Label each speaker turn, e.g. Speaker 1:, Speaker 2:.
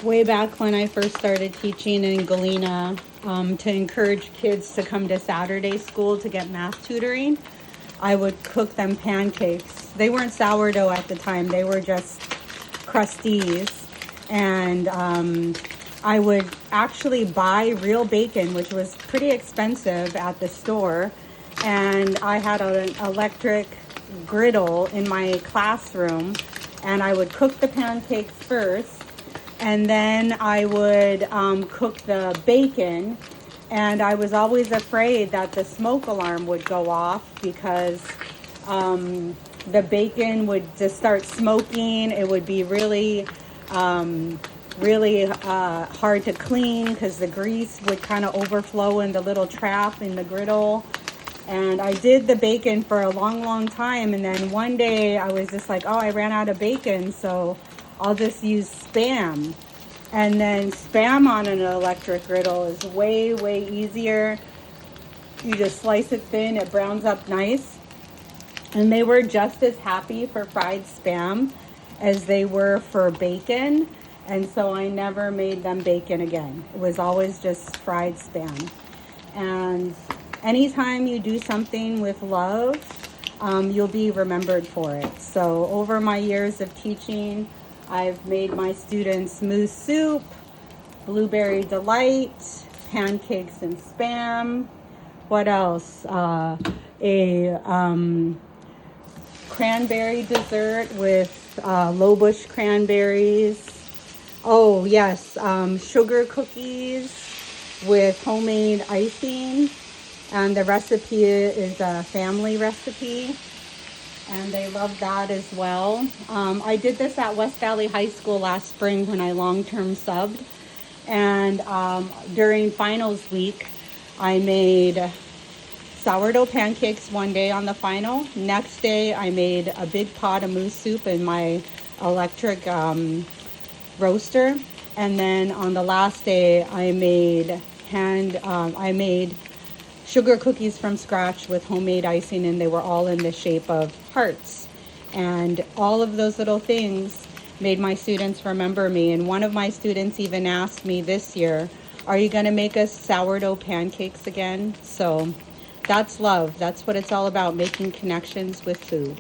Speaker 1: Way back when I first started teaching in Galena, to encourage kids to come to Saturday school to get math tutoring, I would cook them pancakes. They weren't sourdough at the time, they were just crusties. And I would actually buy real bacon, which was pretty expensive at the store. And I had an electric griddle in my classroom, and I would cook the pancakes first. And then I would cook the bacon, and I was always afraid that the smoke alarm would go off because the bacon would just start smoking. It would be really hard to clean because the grease would kind of overflow in the little trap in the griddle. And I did the bacon for a long time, and then one day I was just like, oh, I ran out of bacon, so I'll just use Spam. And then Spam on an electric griddle is way easier. You just slice it thin, it browns up nice. And they were just as happy for fried Spam as they were for bacon. And so I never made them bacon again. It was always just fried Spam. And anytime you do something with love, you'll be remembered for it. So over my years of teaching, I've made my students mousse soup, blueberry delight, pancakes and Spam. What else? Cranberry dessert with low bush cranberries. Oh yes, sugar cookies with homemade icing. And the recipe is a family recipe, and they love that as well. I did this at West Valley High School last spring when I long-term subbed. And during finals week, I made sourdough pancakes one day on the final. Next day, I made a big pot of mousse soup in my electric roaster. And then on the last day, I made sugar cookies from scratch with homemade icing, and they were all in the shape of hearts. And all of those little things made my students remember me. And one of my students even asked me this year, are you going to make us sourdough pancakes again? So that's love. That's what it's all about, making connections with food.